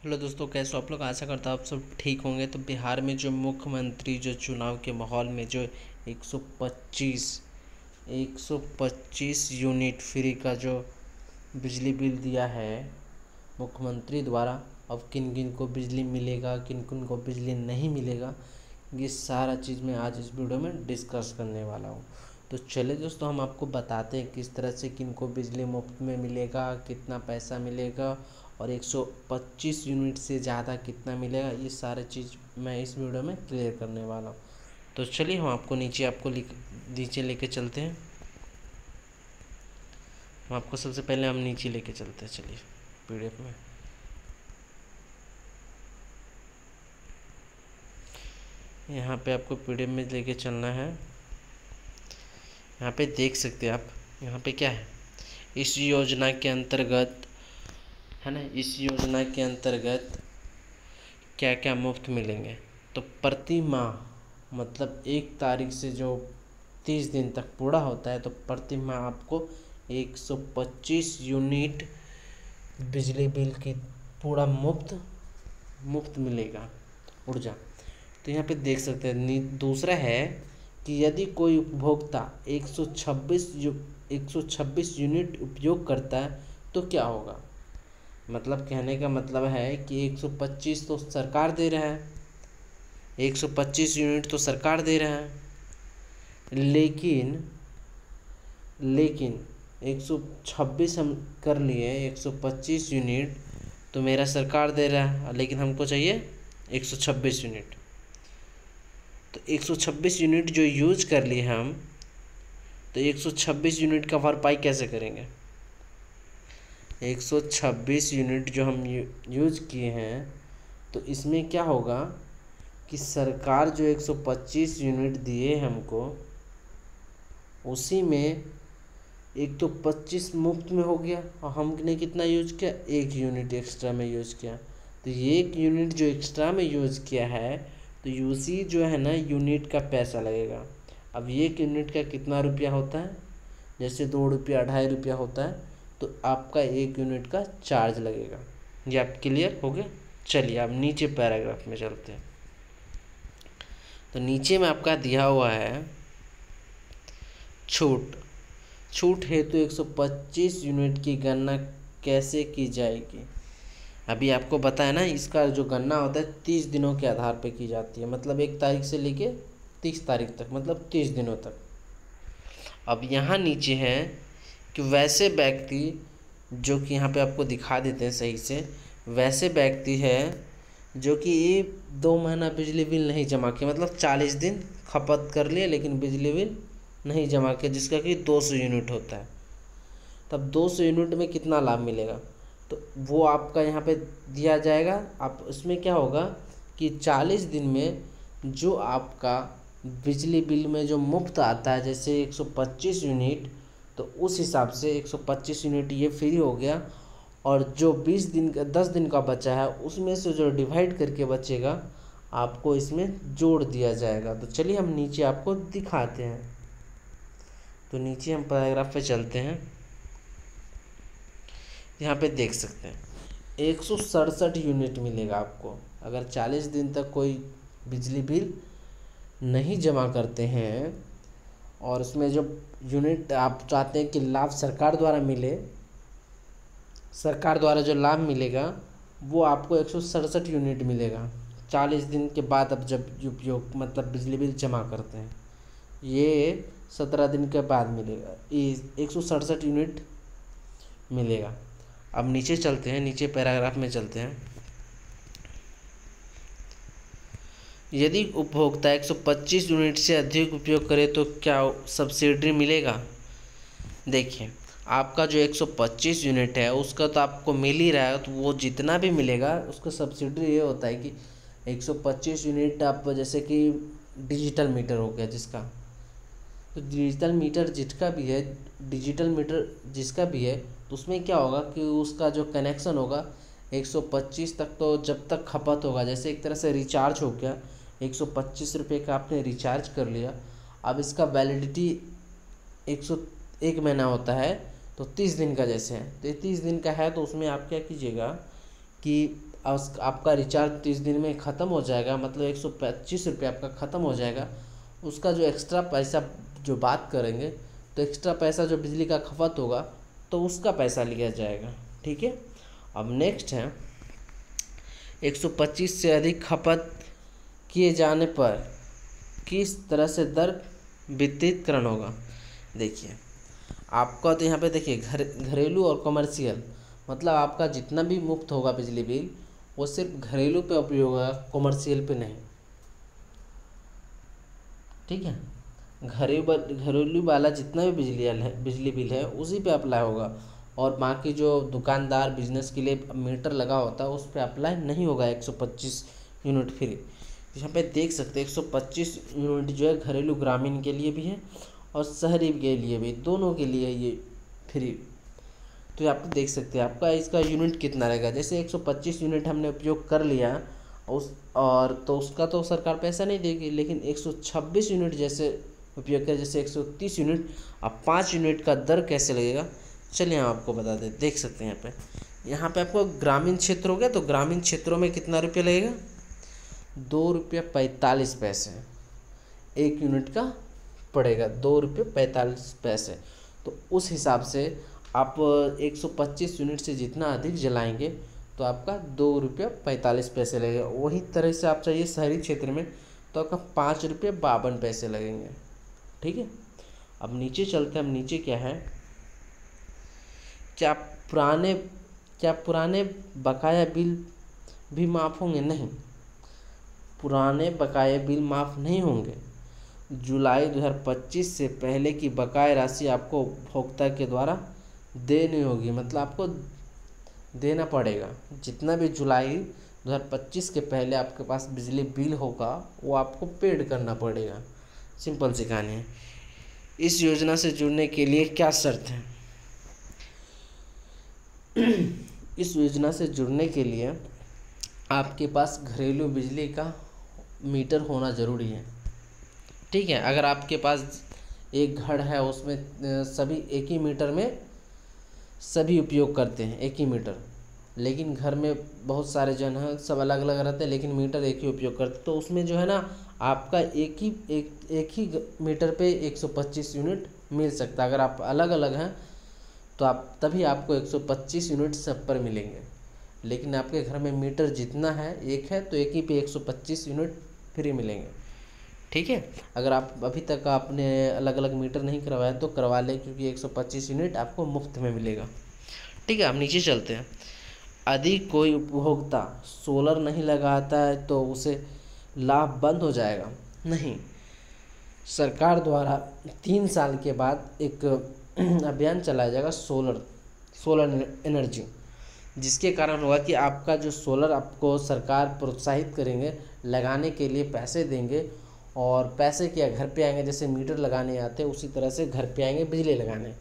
Hello दोस्तों, कैसे हो आप लोग। आशा करता हूँ आप सब ठीक होंगे। तो बिहार में जो मुख्यमंत्री जो चुनाव के माहौल में जो 125 यूनिट फ्री का जो बिजली बिल दिया है मुख्यमंत्री द्वारा, अब किन किन को बिजली मिलेगा, किन किन को बिजली नहीं मिलेगा, ये सारा चीज़ मैं आज इस वीडियो में डिस्कस करने वाला हूँ। तो चलिए दोस्तों, हम आपको बताते हैं किस तरह से किन को बिजली मुफ्त में मिलेगा, कितना पैसा मिलेगा और 125 यूनिट से ज़्यादा कितना मिलेगा। ये सारे चीज़ मैं इस वीडियो में क्लियर करने वाला हूँ। तो चलिए हम आपको नीचे लेके चलते हैं। हम आपको सबसे पहले हम नीचे लेके चलते हैं। चलिए पीडीएफ में यहाँ पे आपको पीडीएफ में लेके चलना है। यहाँ पे देख सकते हैं आप, यहाँ पे क्या है, इस योजना के अंतर्गत है ना, इस योजना के अंतर्गत क्या क्या मुफ्त मिलेंगे। तो प्रति माह मतलब 1 तारीख से जो 30 दिन तक पूरा होता है, तो प्रति माह आपको 125 यूनिट बिजली बिल की पूरा मुफ्त मिलेगा ऊर्जा। तो यहाँ पे देख सकते हैं। दूसरा है कि यदि कोई उपभोक्ता 126 यूनिट उपयोग करता है तो क्या होगा। मतलब कहने का मतलब है कि 125 तो सरकार दे रहा है, 125 यूनिट तो सरकार दे रहा है, लेकिन 126 हम कर लिए, 125 यूनिट तो मेरा सरकार दे रहा है, लेकिन हमको चाहिए 126 यूनिट। तो 126 यूनिट जो यूज कर लिए हम, तो 126 यूनिट का भरपाई कैसे करेंगे। 126 यूनिट जो हम यूज किए हैं, तो इसमें क्या होगा कि सरकार जो 125 यूनिट दिए हमको, उसी में एक तो 25 मुफ्त में हो गया और हमने कितना यूज किया, 1 यूनिट एक्स्ट्रा में यूज किया। तो ये 1 यूनिट जो एक्स्ट्रा में यूज किया है, तो यूसी जो है ना यूनिट का पैसा लगेगा। अब 1 यूनिट का कितना रुपया होता है, जैसे 2 रुपया 2.5 रुपया होता है, तो आपका 1 यूनिट का चार्ज लगेगा। ये आप क्लियर हो गया। चलिए अब नीचे पैराग्राफ में चलते हैं। तो नीचे में आपका दिया हुआ है छूट हेतु 125 यूनिट की गणना कैसे की जाएगी। अभी आपको बताया ना, इसका जो गणना होता है 30 दिनों के आधार पे की जाती है। मतलब 1 तारीख से लेके 30 तारीख तक, मतलब 30 दिनों तक। अब यहाँ नीचे है कि वैसे व्यक्ति, जो कि यहाँ पे आपको दिखा देते हैं सही से, वैसे व्यक्ति है जो कि 2 महीना बिजली बिल नहीं जमा किया, मतलब 40 दिन खपत कर लिए लेकिन बिजली बिल नहीं जमा किया, जिसका कि 200 यूनिट होता है। तब 200 यूनिट में कितना लाभ मिलेगा, तो वो आपका यहाँ पे दिया जाएगा। आप उसमें क्या होगा कि 40 दिन में जो आपका बिजली बिल में जो मुफ्त आता है, जैसे 125 यूनिट, तो उस हिसाब से 125 यूनिट ये फ्री हो गया, और जो 10 दिन का बचा है, उसमें से जो डिवाइड करके बचेगा आपको इसमें जोड़ दिया जाएगा। तो चलिए हम नीचे आपको दिखाते हैं। तो नीचे हम पैराग्राफ पे चलते हैं। यहाँ पे देख सकते हैं 167 यूनिट मिलेगा आपको। अगर 40 दिन तक कोई बिजली बिल नहीं जमा करते हैं और उसमें जो यूनिट आप चाहते हैं कि लाभ सरकार द्वारा मिले, सरकार द्वारा जो लाभ मिलेगा वो आपको 167 यूनिट मिलेगा 40 दिन के बाद। अब जब उपयोग मतलब बिजली बिल जमा करते हैं, ये 17 दिन के बाद मिलेगा, ये 167 यूनिट मिलेगा। अब नीचे चलते हैं, नीचे पैराग्राफ में चलते हैं। यदि उपभोक्ता 125 यूनिट से अधिक उपयोग करे तो क्या सब्सिडी मिलेगा। देखिए, आपका जो 125 यूनिट है उसका तो आपको मिल ही रहा है, तो वो जितना भी मिलेगा उसका सब्सिडी ये होता है कि 125 यूनिट आप, जैसे कि डिजिटल मीटर हो गया जिसका, तो डिजिटल मीटर जिसका भी है, तो उसमें क्या होगा कि उसका जो कनेक्शन होगा 125 तक, तो जब तक खपत होगा, जैसे एक तरह से रिचार्ज हो गया, 125 रुपये का आपने रिचार्ज कर लिया। अब इसका वैलिडिटी 1 महीना होता है, तो 30 दिन का जैसे है, तो ये 30 दिन का है, तो उसमें आप क्या कीजिएगा कि आपका रिचार्ज 30 दिन में ख़त्म हो जाएगा, मतलब 125 रुपये आपका ख़त्म हो जाएगा, उसका जो एक्स्ट्रा पैसा जो बात करेंगे, तो एक्स्ट्रा पैसा जो बिजली का खपत होगा तो उसका पैसा लिया जाएगा। ठीक है। अब नेक्स्ट है 125 से अधिक खपत किए जाने पर किस तरह से दर वितरितकरण होगा। देखिए आपका तो यहाँ पे देखिए घरेलू और कमर्शियल, मतलब आपका जितना भी मुफ्त होगा बिजली बिल वो सिर्फ घरेलू पे उपयोग होगा, कमर्शियल पे नहीं। ठीक है। घरेलू वाला जितना भी बिजली बिल है उसी पे अप्लाई होगा, और बाकी जो दुकानदार बिजनेस के लिए मीटर लगा होता है उस पर अप्लाई नहीं होगा 125 यूनिट फ्री। यहाँ पे देख सकते हैं 125 यूनिट जो है घरेलू ग्रामीण के लिए भी है और शहरी के लिए भी, दोनों के लिए ये फ्री। तो आप देख सकते हैं आपका इसका यूनिट कितना रहेगा। जैसे 125 यूनिट हमने उपयोग कर लिया तो उसका तो सरकार पैसा नहीं देगी, लेकिन 126 यूनिट जैसे उपयोग करें, जैसे 130 यूनिट, अब 5 यूनिट का दर कैसे लगेगा चलिए हम आपको बता दें। देख सकते हैं यहाँ पे आपको ग्रामीण क्षेत्र हो गया, तो ग्रामीण क्षेत्रों में कितना रुपये लगेगा, 2 रुपये 45 पैसे एक यूनिट का पड़ेगा, 2 रुपये 45 पैसे। तो उस हिसाब से आप 125 यूनिट से जितना अधिक जलाएंगे तो आपका 2 रुपये 45 पैसे लगेगा। वही तरह से आप चाहिए शहरी क्षेत्र में तो आपका 5 रुपये 52 पैसे लगेंगे। ठीक है। अब नीचे चलते हैं, हम नीचे क्या है, क्या पुराने बकाया बिल भी माफ़ होंगे। नहीं, पुराने बकाया बिल माफ़ नहीं होंगे। जुलाई 2025 से पहले की बकाया राशि आपको उपभोक्ता के द्वारा देनी होगी, मतलब आपको देना पड़ेगा। जितना भी जुलाई 2025 के पहले आपके पास बिजली बिल होगा वो आपको पेड करना पड़ेगा। सिंपल सी कहानी है। इस योजना से जुड़ने के लिए क्या शर्त है। इस योजना से जुड़ने के लिए आपके पास घरेलू बिजली का मीटर होना ज़रूरी है। ठीक है। अगर आपके पास एक घर है उसमें सभी एक ही मीटर में सभी उपयोग करते हैं, एक ही मीटर, लेकिन घर में बहुत सारे जन हैं सब अलग अलग रहते हैं लेकिन मीटर एक ही उपयोग करते, तो उसमें जो है ना आपका एक ही मीटर पे 125 यूनिट मिल सकता है। अगर आप अलग अलग हैं तो आप तभी आपको 125 यूनिट सब पर मिलेंगे, लेकिन आपके घर में मीटर जितना है एक है तो एक ही पे 125 यूनिट फ्री मिलेंगे। ठीक है। अगर आप अभी तक आपने अलग अलग मीटर नहीं करवाया तो करवा लें, क्योंकि 125 यूनिट आपको मुफ्त में मिलेगा। ठीक है। अब नीचे चलते हैं। यदि कोई उपभोक्ता सोलर नहीं लगाता है तो उसे लाभ बंद हो जाएगा। नहीं, सरकार द्वारा 3 साल के बाद एक अभियान चलाया जाएगा सोलर एनर्जी, जिसके कारण होगा कि आपका जो सोलर आपको सरकार प्रोत्साहित करेंगे, लगाने के लिए पैसे देंगे, और पैसे क्या घर पे आएंगे, जैसे मीटर लगाने आते हैं उसी तरह से घर पे आएंगे बिजली लगाने,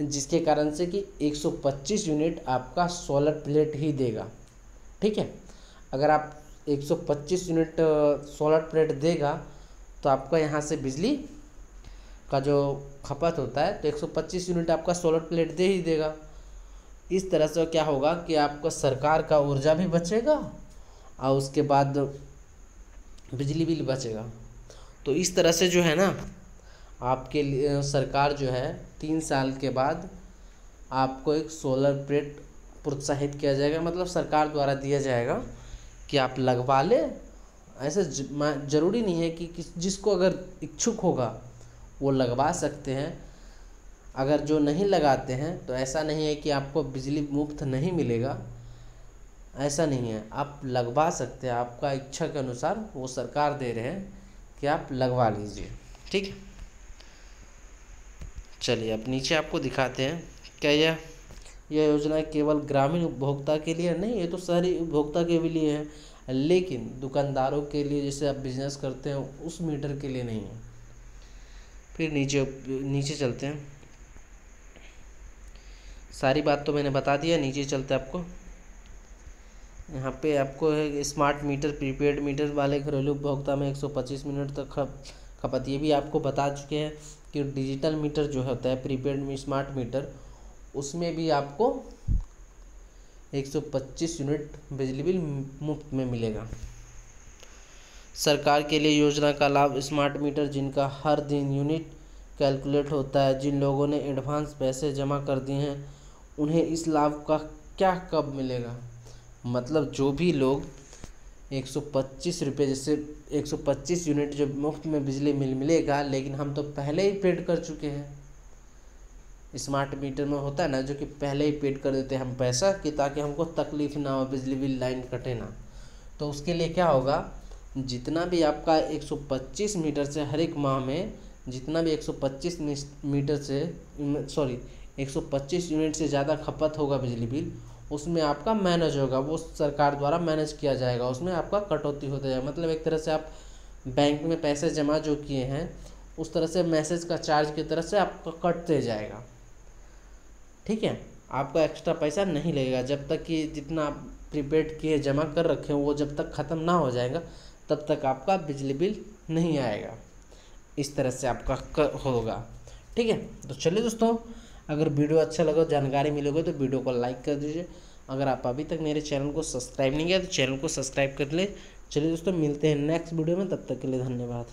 जिसके कारण से कि 125 यूनिट आपका सोलर प्लेट ही देगा। ठीक है। अगर आप 125 यूनिट सोलर प्लेट देगा तो आपका यहाँ से बिजली का जो खपत होता है तो 125 यूनिट आपका सोलर प्लेट दे ही देगा। इस तरह से क्या होगा कि आपका सरकार का ऊर्जा भी बचेगा और उसके बाद बिजली बिल बचेगा। तो इस तरह से जो है ना आपके लिए सरकार जो है 3 साल के बाद आपको एक सोलर प्लेट प्रोत्साहित किया जाएगा, मतलब सरकार द्वारा दिया जाएगा कि आप लगवा ले। ऐसे ज़रूरी नहीं है कि जिसको अगर इच्छुक होगा वो लगवा सकते हैं, अगर जो नहीं लगाते हैं तो ऐसा नहीं है कि आपको बिजली मुफ्त नहीं मिलेगा, ऐसा नहीं है, आप लगवा सकते हैं। आपका इच्छा के अनुसार वो सरकार दे रहे हैं कि आप लगवा लीजिए। ठीक है। चलिए अब नीचे आपको दिखाते हैं। क्या यह योजना केवल ग्रामीण उपभोक्ता के लिए नहीं, ये तो शहरी उपभोक्ता के भी लिए है, लेकिन दुकानदारों के लिए जैसे आप बिजनेस करते हैं उस मीटर के लिए नहीं है। फिर नीचे चलते हैं। सारी बात तो मैंने बता दिया। नीचे चलते हैं आपको यहाँ पे आपको है स्मार्ट मीटर, प्रीपेड मीटर वाले घरेलू उपभोक्ता में 125 मिनट तक खपत। ये भी आपको बता चुके हैं कि डिजिटल मीटर जो होता है प्रीपेड में स्मार्ट मीटर, उसमें भी आपको 125 यूनिट बिजली बिल मुफ्त में मिलेगा। सरकार के लिए योजना का लाभ स्मार्ट मीटर जिनका हर दिन यूनिट कैलकुलेट होता है। जिन लोगों ने एडवांस पैसे जमा कर दिए हैं उन्हें इस लाभ का क्या कब मिलेगा। मतलब जो भी लोग 125 रुपये, जैसे 125 यूनिट जो मुफ्त में बिजली मिलेगा, लेकिन हम तो पहले ही पेड कर चुके हैं। स्मार्ट मीटर में होता है ना, जो कि पहले ही पेड कर देते हैं हम पैसा कि ताकि हमको तकलीफ ना हो, बिजली बिल लाइन कटे ना। तो उसके लिए क्या होगा, जितना भी आपका 125 मीटर से हर एक माह में जितना भी 125 मीटर से 125 यूनिट से ज़्यादा खपत होगा बिजली बिल, उसमें आपका मैनेज होगा, वो सरकार द्वारा मैनेज किया जाएगा, उसमें आपका कटौती होता जाएगा। मतलब एक तरह से आप बैंक में पैसे जमा जो किए हैं उस तरह से मैसेज का चार्ज की तरह से आपका कटते जाएगा। ठीक है, आपका एक्स्ट्रा पैसा नहीं लगेगा जब तक कि जितना आप प्रीपेड किए जमा कर रखे हो वो जब तक ख़त्म ना हो जाएगा तब तक आपका बिजली बिल नहीं आएगा। इस तरह से आपका होगा। ठीक है, तो चलिए दोस्तों, अगर वीडियो अच्छा लगा, जानकारी मिलेगी तो वीडियो को लाइक कर दीजिए। अगर आप अभी तक मेरे चैनल को सब्सक्राइब नहीं किया तो चैनल को सब्सक्राइब कर ले। चलिए दोस्तों, मिलते हैं नेक्स्ट वीडियो में, तब तक के लिए धन्यवाद।